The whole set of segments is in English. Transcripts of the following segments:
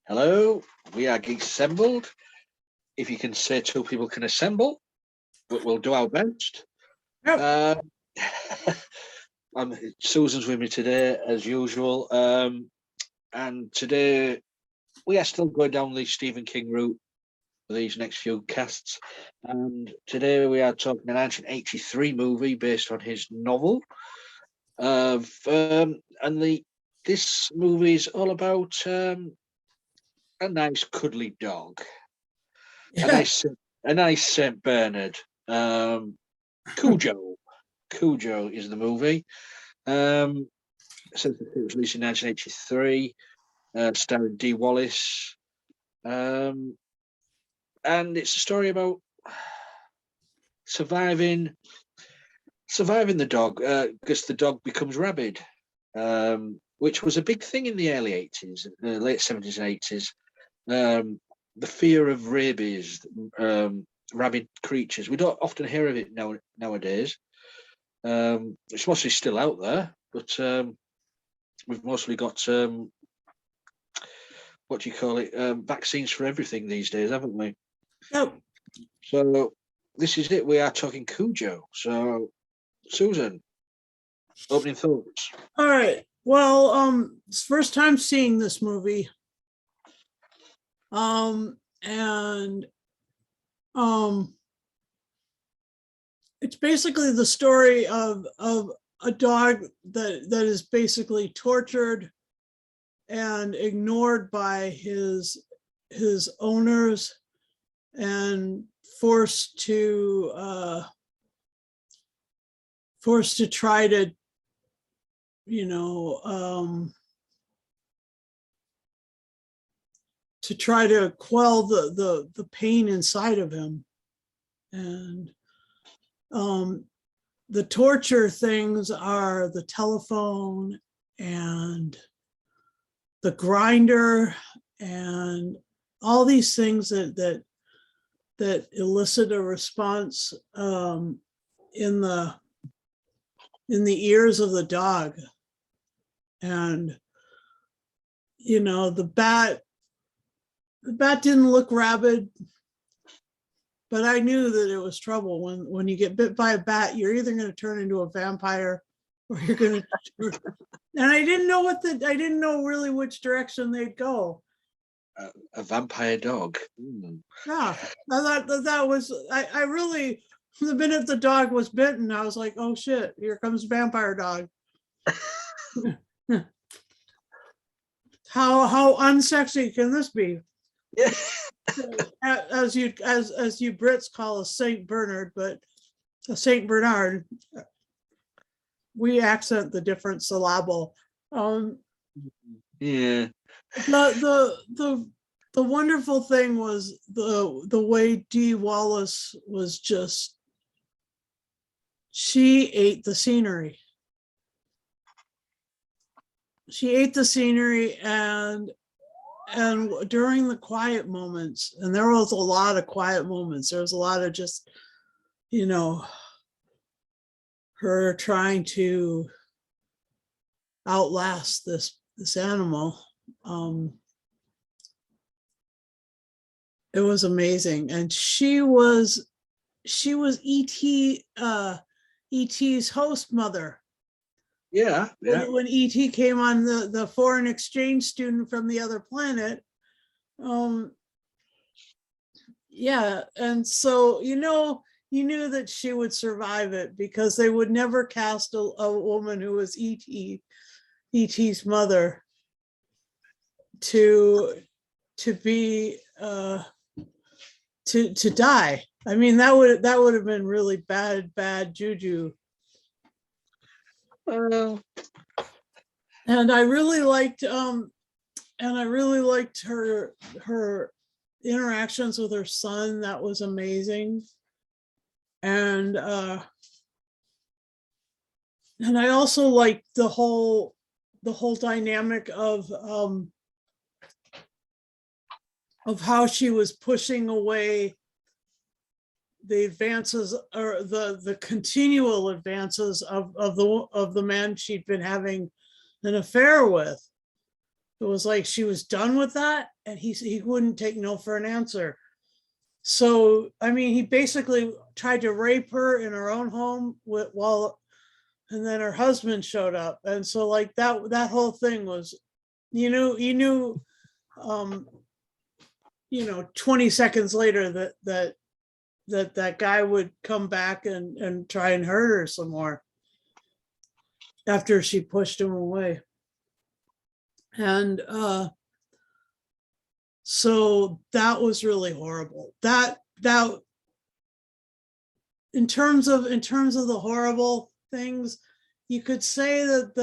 Hello, we are Geeks Assembled. If you can say two people can assemble, but we'll do our best. Yep. Susan's with me today, as usual. And today we are still going down the Stephen King route for these next few casts. And today we are talking an 1983 movie based on his novel. This movie is all about a nice cuddly dog, Yeah. a nice Saint Bernard. Cujo. Cujo is the movie. Since it was released in 1983, starring Dee Wallace. And it's a story about surviving the dog, because the dog becomes rabid, which was a big thing in the early 80s, late 70s and 80s. The fear of rabies, rabid creatures. We don't often hear of it nowadays. It's mostly still out there, but we've mostly got what do you call it? Vaccines for everything these days, haven't we? Yep. So this is it. We are talking Cujo. So Susan, opening thoughts. All right. Well, it's first time seeing this movie. It's basically the story of a dog that is basically tortured and ignored by his owners and forced to try to to try to quell the pain inside of him. And the torture things are the telephone and the grinder and all these things that elicit a response in the ears of the dog. And the bat didn't look rabid, but I knew that it was trouble. When you get bit by a bat, you're either going to turn into a vampire or you're going to. And I didn't know really which direction they'd go. A vampire dog. Yeah, I thought that was. I really, the minute the dog was bitten, I was like, oh shit, here comes vampire dog. How unsexy can this be? Yeah. As you Brits call a Saint Bernard, but a Saint Bernard, we accent the different syllable. Yeah. The wonderful thing was the way Dee Wallace was just, she ate the scenery. She ate the scenery, and during the quiet moments, and there was a lot of quiet moments, there was a lot of just, her trying to outlast this animal. It was amazing. And she was E.T.'s host mother. Yeah. When E.T. came on, the foreign exchange student from the other planet. Yeah, and so you knew that she would survive it, because they would never cast a woman who was E.T.'s mother to be to die. I mean, that would have been really bad juju. Well, and I really liked her interactions with her son. That was amazing. And I also liked the whole dynamic of how she was pushing away the advances, or the continual advances of the man she'd been having an affair with. It was like she was done with that, and he wouldn't take no for an answer. So I mean, he basically tried to rape her in her own home and then her husband showed up, and so like that whole thing was, um, 20 seconds later that guy would come back and try and hurt her some more after she pushed him away. And so that was really horrible. That in terms of the horrible things, you could say that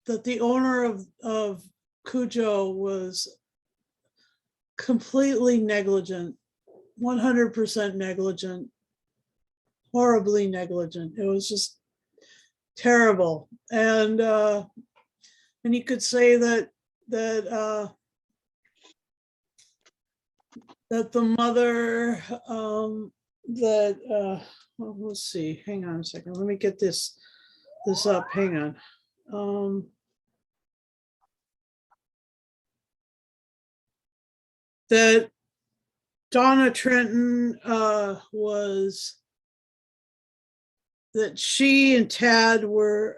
the owner of Cujo was completely negligent, 100% negligent, horribly negligent. It was just terrible. And you could say that the mother, well, let's see, hang on a second, let me get this up, hang on. That Donna Trenton was, that she and Tad were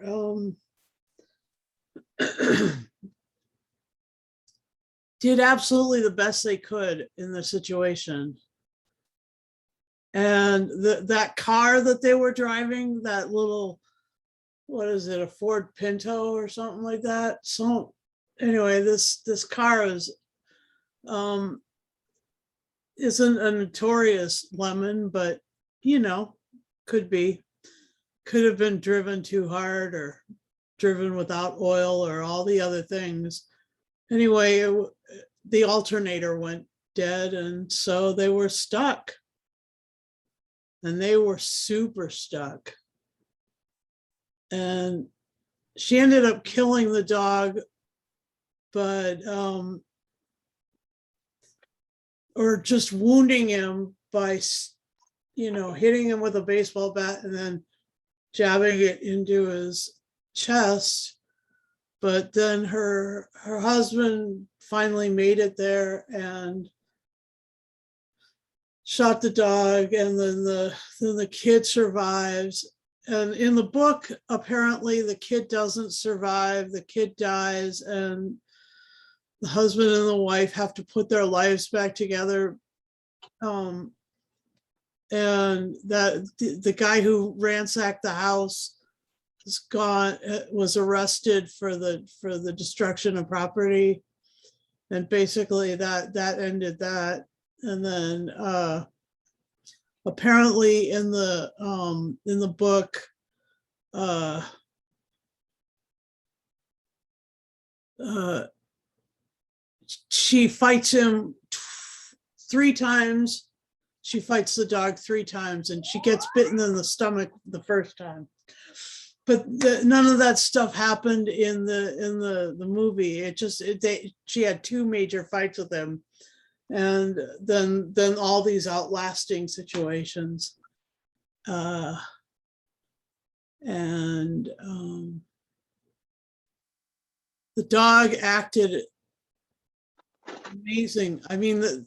did absolutely the best they could in the situation. And that car that they were driving, that little, what is it, a Ford Pinto or something like that. So anyway, this car isn't a notorious lemon, but could have been driven too hard or driven without oil or all the other things. Anyway, the alternator went dead, and so they were stuck. And they were super stuck. And she ended up killing the dog, but or just wounding him by hitting him with a baseball bat and then jabbing it into his chest. But then her husband finally made it there and shot the dog, and then the kid survives. And in the book, apparently the kid doesn't survive. The kid dies, and the husband and the wife have to put their lives back together. And that the guy who ransacked the house was arrested for the destruction of property, and basically that ended that. And then apparently in the book, she fights him 3 times. She fights the dog 3 times, and she gets bitten in the stomach the first time. But none of that stuff happened in the movie. She had 2 major fights with him, and then all these outlasting situations. And the dog acted amazing. I mean, to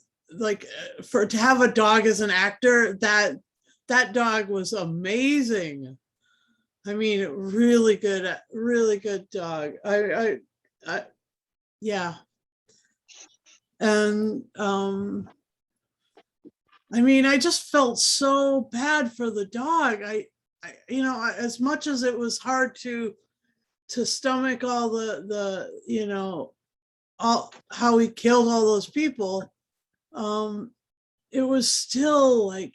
have a dog as an actor, that dog was amazing. I mean, really good dog. Yeah. And I mean, I just felt so bad for the dog. I as much as it was hard to stomach all all how he killed all those people, it was still like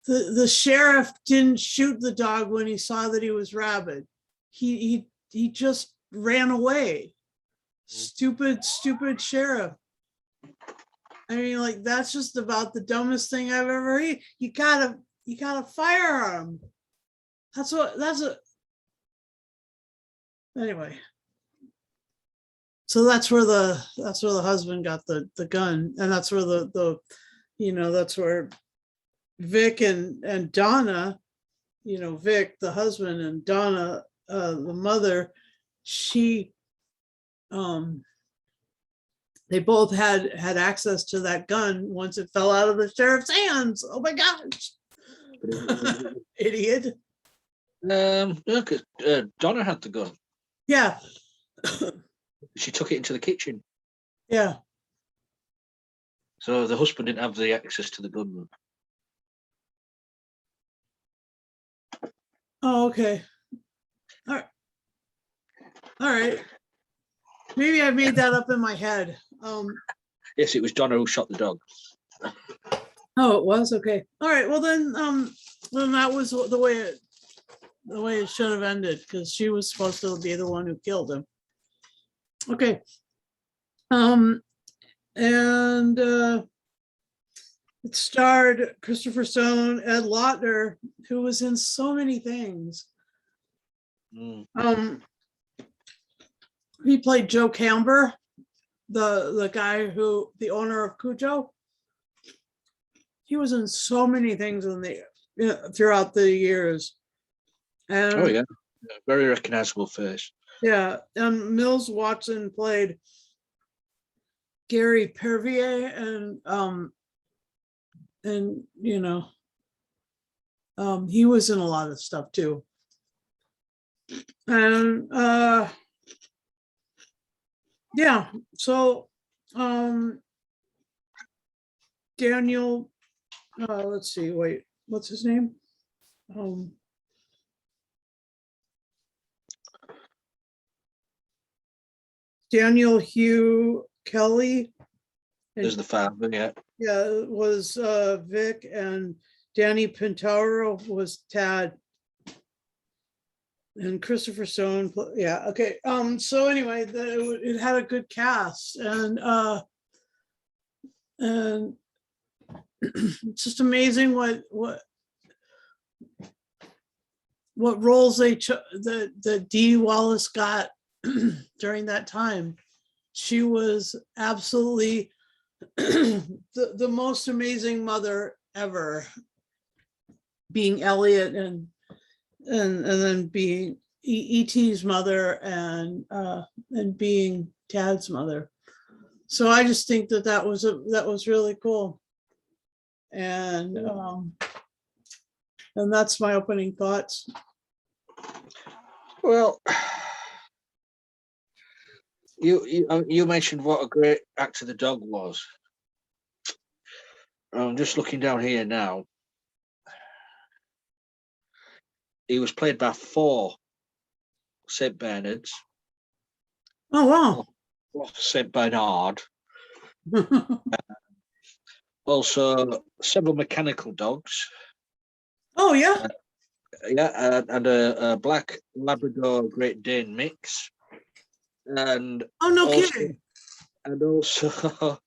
the sheriff didn't shoot the dog when he saw that he was rabid. He just ran away. Stupid sheriff. I mean, like, that's just about the dumbest thing I've ever heard. You got a firearm. Anyway. So that's where the husband got the gun, and that's where that's where Vic and Donna, Vic the husband, and Donna the mother, she they both had access to that gun once it fell out of the sheriff's hands. Oh my gosh. Idiot. Look, Donna had the gun. Yeah. She took it into the kitchen. Yeah. So the husband didn't have the access to the gun. Oh, okay. All right. All right. Maybe I made that up in my head. Yes, it was Donna who shot the dog. Oh, it was okay. All right. Well, then that was the way it should have ended, because she was supposed to be the one who killed him. Okay. And it starred Christopher Stone, Ed Lautner, who was in so many things. He played Joe Camber, the guy the owner of Cujo. He was in so many things throughout the years. And, oh yeah, very recognizable face. Yeah, and Mills Watson played Gary Pervier, and he was in a lot of stuff too. And yeah, so Daniel, let's see, wait, what's his name? Daniel Hugh-Kelly. There's the father, yeah. Yeah, was Vic, and Danny Pintaro was Tad. And Christopher Stone, yeah, okay. So anyway, it had a good cast, and it's just amazing what roles that Dee Wallace got during that time. She was absolutely the most amazing mother ever, being Elliot and then being E.T.'s mother and being Tad's mother. So I just think that was really cool. And that's my opening thoughts. Well, you mentioned what a great actor the dog was. I'm just looking down here now. He was played by 4 St. Bernards. Oh wow. St. Bernard. Also several mechanical dogs. Oh yeah. Yeah, and a black Labrador Great Dane mix. And oh no also, kidding. And also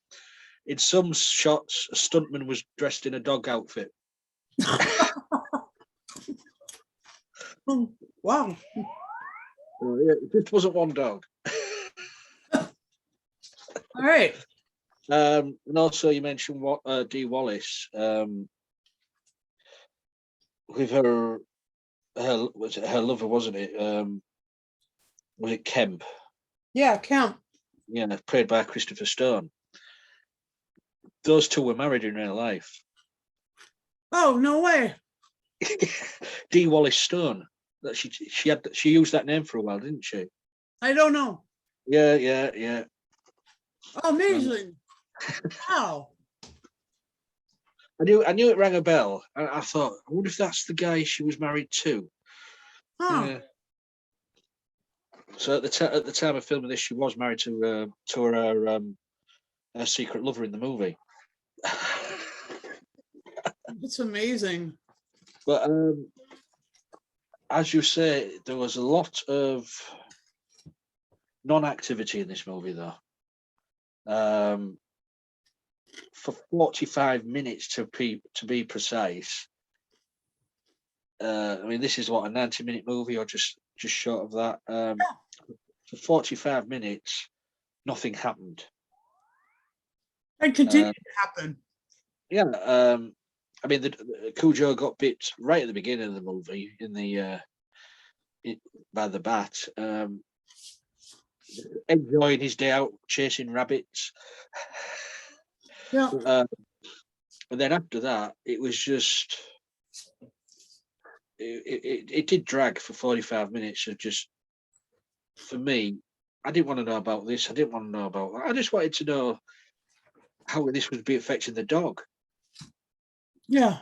in some shots, a stuntman was dressed in a dog outfit. Oh, wow. So, yeah, it just wasn't one dog. All right. And also you mentioned what Dee Wallace with her lover, wasn't it? Was it Kemp? Yeah, Kemp. Yeah, played by Christopher Stone. Those two were married in real life. Oh, no way. Dee Wallace Stone. That she used that name for a while, didn't she? I don't know. Yeah. Oh, amazing. Wow. I knew it rang a bell. I thought, I wonder if that's the guy she was married to. Huh. So at the time of filming this, she was married to her secret lover in the movie. It's amazing. But as you say, there was a lot of non-activity in this movie, though. For 45 minutes to be precise. I mean, this is what, a 90-minute movie, or just short of that. For 45 minutes, nothing happened. And continued to happen. Yeah. I mean, the Cujo got bit right at the beginning of the movie by the bat. enjoying his day out chasing rabbits. Yeah. And then after that, it was just it did drag for 45 minutes of just, for me, I didn't want to know about this. I didn't want to know about that. I just wanted to know how this would be affecting the dog. Yeah.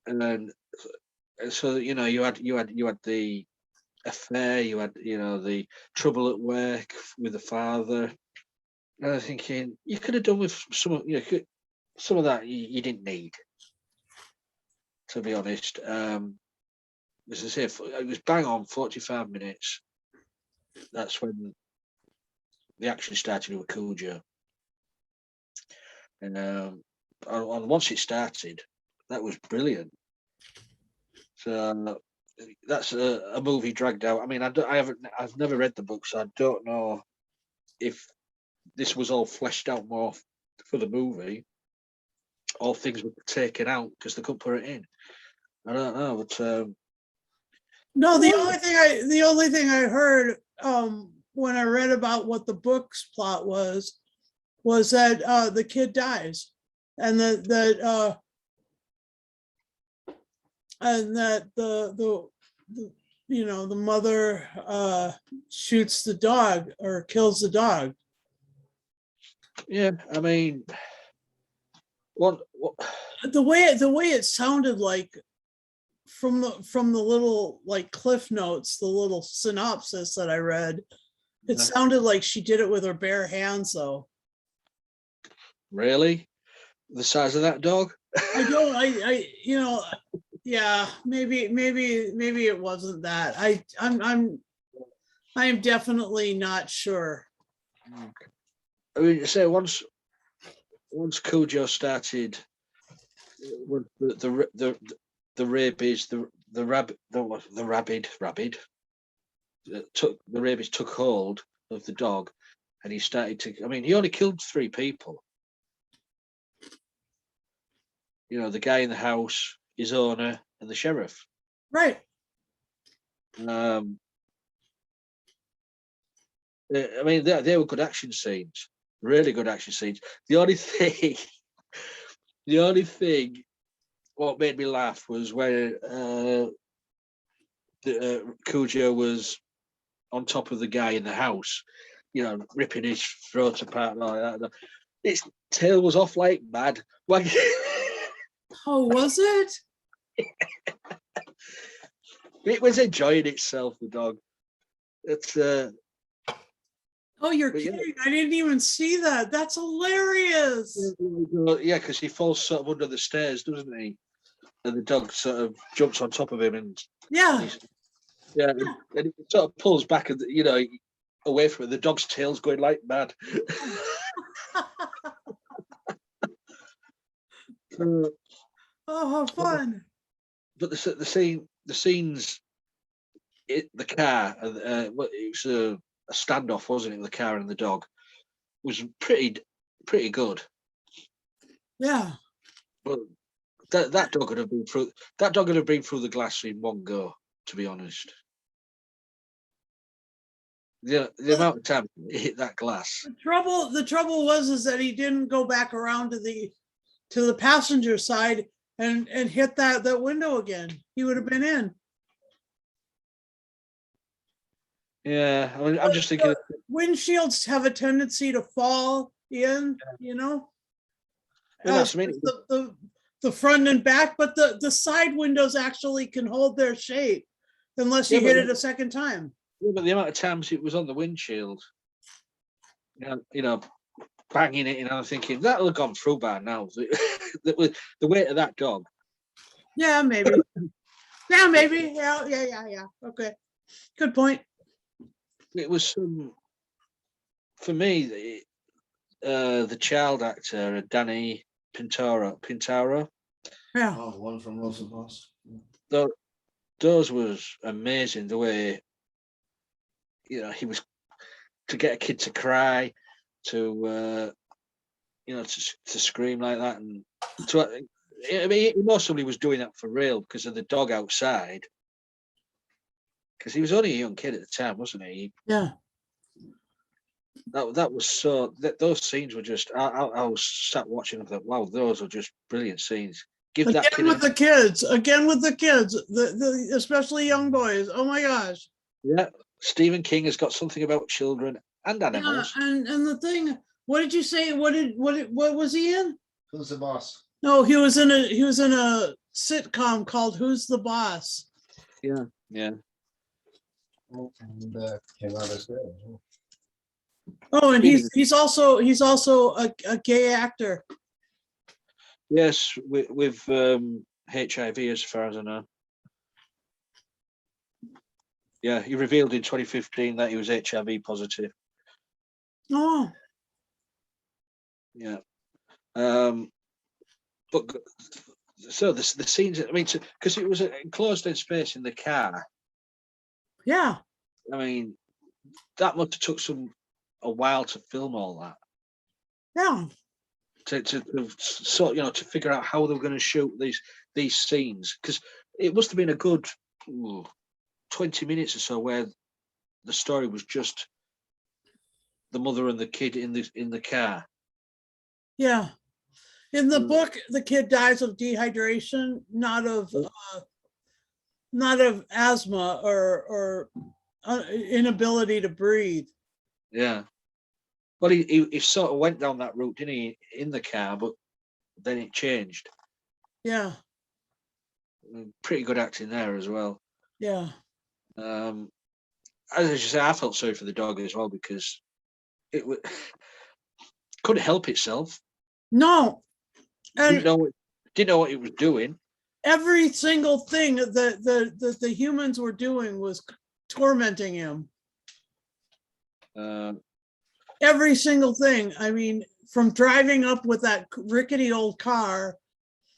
And then, so you know, you had the affair, you had, you know, the trouble at work with the father. And I'm thinking you could have done with some of, you know, some of that you didn't need, to be honest. As I say, it was bang on 45 minutes. That's when the action started with Cujo. And once it started, that was brilliant. So that's a movie dragged out. I mean, I've never read the book, so I don't know if this was all fleshed out more for the movie, or things were taken out because they couldn't put it in. I don't know, but No, the only thing I heard when I read about what the book's plot was that the kid dies, and that the you know, the mother shoots the dog or kills the dog. yeah, I mean, what The way it sounded like from the little like cliff notes, the little synopsis that I read, it sounded like she did it with her bare hands, though. Really? The size of that dog? I you know, yeah, maybe it wasn't that. I'm definitely not sure. I mean, say once Cujo started with the rabies, the rabies took hold of the dog, and he started to. I mean, he only killed 3 people. You know, the guy in the house, his owner, and the sheriff. Right. I mean, they were good action scenes, really good action scenes. The only thing, what made me laugh was when Cujo was on top of the guy in the house, you know, ripping his throat apart and all that. Its tail was off like mad. Like, oh, was it? It was enjoying itself, the dog. It's oh, you're kidding. Yeah. I didn't even see that. That's hilarious. Yeah, because he falls sort of under the stairs, doesn't he? And the dog sort of jumps on top of him, and yeah, and he sort of pulls back, and you know, away from it. The dog's tail's going like mad. Oh, how fun! But the scenes, the car, it was a standoff, wasn't it? The car and the dog was pretty good. Yeah. But that dog would have been through. That dog would have been through the glass in one go. To be honest, the amount of time it hit that glass. The trouble was that he didn't go back around to the passenger side and hit that window again. He would have been in. Yeah, I mean, I'm just thinking. Windshields have a tendency to fall in, you know. Well, that's me. The front and back, but the side windows actually can hold their shape unless you hit it a second time. Yeah, but the amount of times it was on the windshield, you know, banging it, and I'm thinking that'll have gone through by now. The weight of that dog. Yeah, maybe. Yeah, maybe. Yeah. Okay, good point. It was for me, the child actor, Danny Pintaro. Yeah. Oh, one from Wilson Boss. Those was amazing. The way, you know, he was, to get a kid to cry, to you know, to scream like that, and I mean, he mostly was doing that for real because of the dog outside. Because he was only a young kid at the time, wasn't he? Yeah. That was those scenes were just. I was sat watching and thought, wow, those are just brilliant scenes. Give that Again kid. with the kids, again with the kids, the especially young boys. Oh my gosh. Yeah, Stephen King has got something about children and Yeah, animals. and the thing, what did you say? What was he in? Who's the boss? No, he was in a sitcom called Who's the Boss? Yeah. And came out as good. Oh, and Been in- he's also a gay actor. Yes, with HIV, as far as I know. Yeah, he revealed in 2015 that he was HIV positive. Oh, Yeah. But so the scenes, I mean, because it was a enclosed in space in the car. yeah. I mean, that must have took a while to film all that. Yeah. To sort, to figure out how they were going to shoot these scenes, because it must have been a good 20 minutes or so where the story was just the mother and the kid in the car. Yeah. In the book, the kid dies of dehydration, not of asthma or inability to breathe. Yeah. Well, he sort of went down that route, didn't he, in the car, but then it changed. Yeah. Pretty good acting there as well. Yeah. As I say, I felt sorry for the dog as well, because it couldn't help itself. No. And didn't know what it was doing. every single thing that the humans were doing was tormenting him. Every single thing. I mean, from driving up with that rickety old car.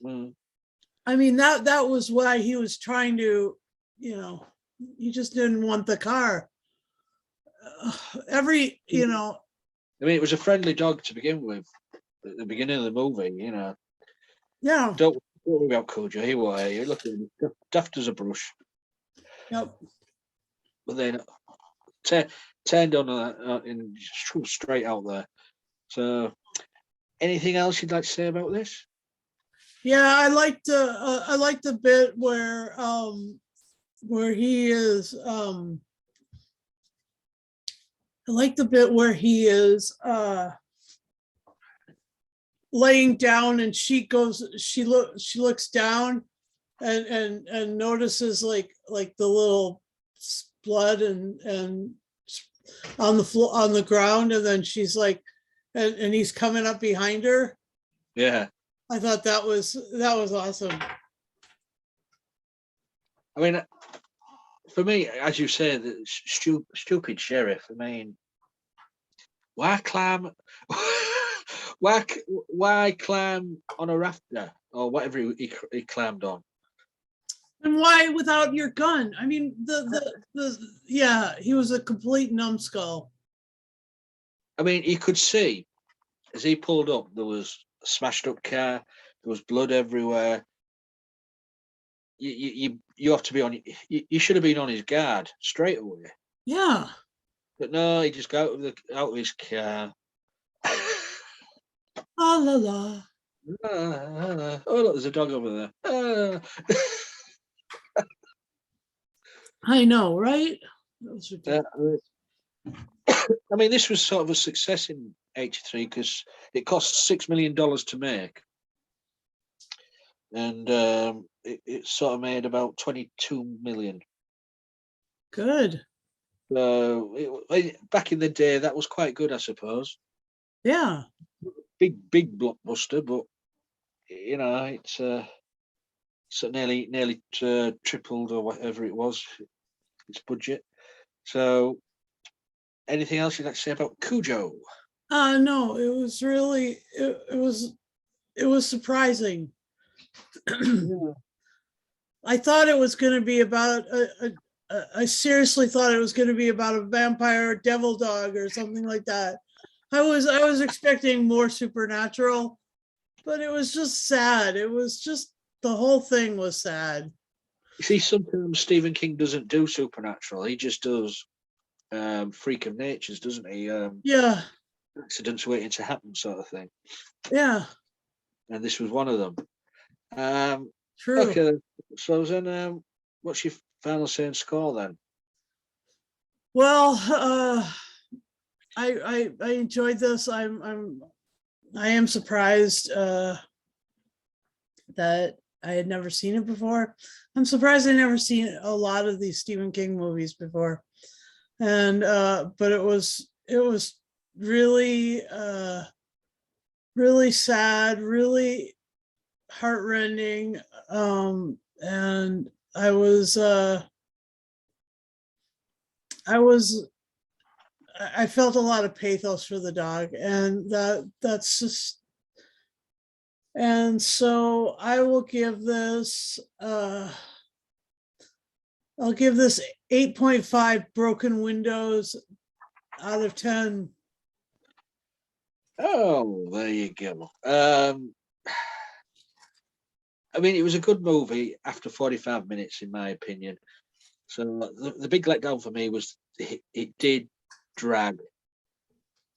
I mean, that was why he was trying to, he just didn't want the car. I mean, it was a friendly dog to begin with at the beginning of the movie, Yeah. Don't worry about Cujo. You're looking daft as a brush. Yep. But then turned on and straight out there. So, anything else you'd like to say about this? Yeah, I liked the bit where he is I like the bit where he is laying down, and she looks down and notices like the little blood and on the floor, on the ground, and then she's like, and he's coming up behind her. Yeah. I thought that was awesome. I mean, for me, as you say, the stupid sheriff. I mean, why climb? why climb on a rafter or whatever he climbed on? And why without your gun? I mean, yeah, he was a complete numbskull. I mean, you could see as he pulled up, there was a smashed up car, there was blood everywhere. You have to be on. You should have been on his guard straight away. Yeah. But no, he just got out of his car. Ah, la la. Oh, look, there's a dog over there. I know, right? That was ridiculous. I mean, this was sort of a success in '83 because it cost $6 million to make, and it sort of made about 22 million. Good. So back in the day, that was quite good, I suppose. Yeah. Big blockbuster, but it's so nearly tripled or whatever it was, its budget. So, anything else you'd like to say about Cujo? No, it was really it was surprising. Yeah. I thought it was going to be about I seriously thought it was going to be about a vampire devil dog or something like that. I was expecting more supernatural, but it was just sad. It was just, the whole thing was sad. You see, sometimes Stephen King doesn't do supernatural. He just does freak of natures, doesn't he? Yeah, Accidents waiting to happen, sort of thing. yeah, And this was one of them. true. Okay, so then, what's your final say and score then? Well, I enjoyed this. I am surprised that I had never seen it before. I'm surprised I never seen a lot of these Stephen King movies before. And but it was really really sad, really heartrending. And I was I felt a lot of pathos for the dog, and that's just, and so I will give this I'll give this 8.5 broken windows out of 10. Oh, there you go. I mean, it was a good movie after 45 minutes, in my opinion. So the big letdown for me was it did drag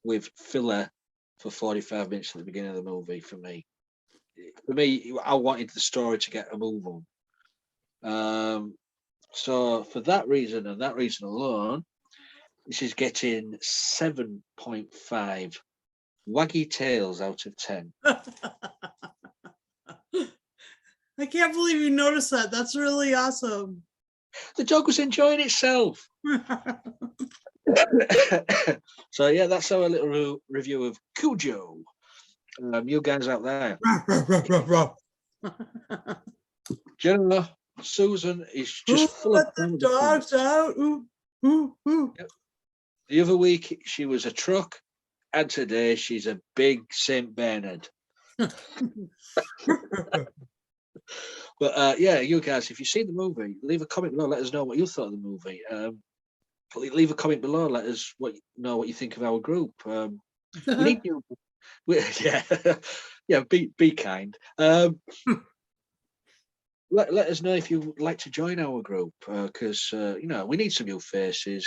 with filler for 45 minutes at the beginning of the movie for me. For me, I wanted the story to get a move on. So for that reason and that reason alone, this is getting 7.5 waggy tails out of 10. I can't believe you noticed that. That's really awesome. The dog was enjoying itself. So yeah, that's our little review of Cujo. You guys out there, Jenna, Susan is just full let of the dogs out. Ooh, ooh, ooh. Yep. The other week she was a truck, and today she's a big Saint Bernard. But yeah, you guys, if you've seen the movie, leave a comment below. Let us know what you thought of the movie. Leave a comment below. Let us know what you think of our group. We need you. Yeah, yeah. Be kind. Let us know if you would like to join our group, because you know, we need some new faces,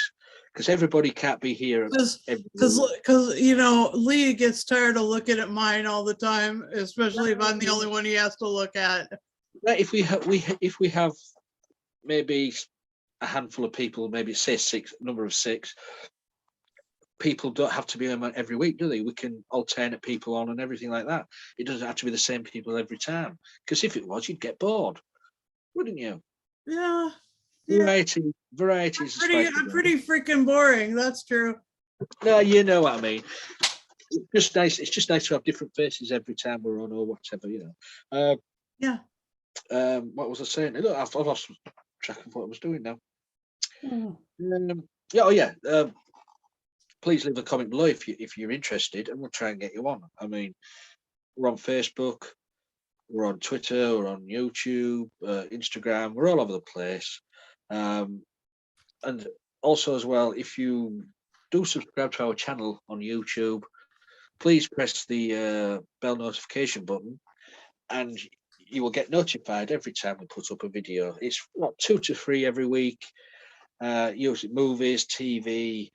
because everybody can't be here every week. Because you know, Lee gets tired of looking at mine all the time, especially if I'm the only one he has to look at. If we have maybe a handful of people, maybe say number of 6 people, don't have to be on every week, do they? We can alternate people on and everything like that. It doesn't have to be the same people every time, because if it was, you'd get bored, wouldn't you? Yeah. Variety is I'm pretty freaking boring. That's true. No, you know what I mean. It's just nice to have different faces every time we're on, or whatever, you know. Yeah. What was I saying? Look, I've lost track of what I was doing now. Oh. Yeah. Please leave a comment below if you're interested, and we'll try and get you on. I mean, we're on Facebook, we're on Twitter, we're on YouTube, Instagram. We're all over the place. And also as well, if you do subscribe to our channel on YouTube, please press the bell notification button, and you will get notified every time we put up a video. It's 2 to 3 every week. Usually movies, TV,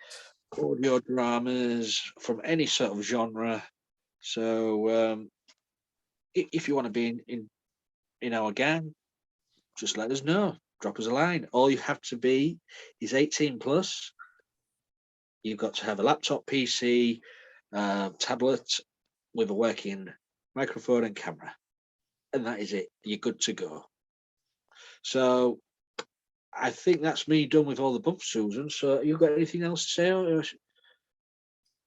audio dramas from any sort of genre. So if you want to be in our gang, just let us know. Drop us a line. All you have to be is 18 plus. You've got to have a laptop, PC, tablet with a working microphone and camera, and that is it. You're good to go. So I think that's me done with all the bumps, Susan. So you got anything else to say? Or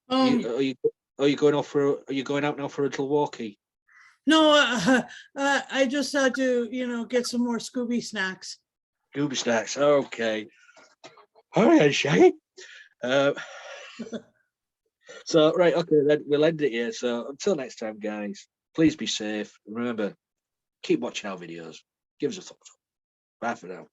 are you going off for? Are you going out now for a little walkie? No, I just had to, you know, get some more Scooby snacks. Scooby snacks. Okay. All right, Shaggy. So right, okay, then we'll end it here. So until next time, guys, please be safe. Remember, keep watching our videos. Give us a thumbs up. Bye for now.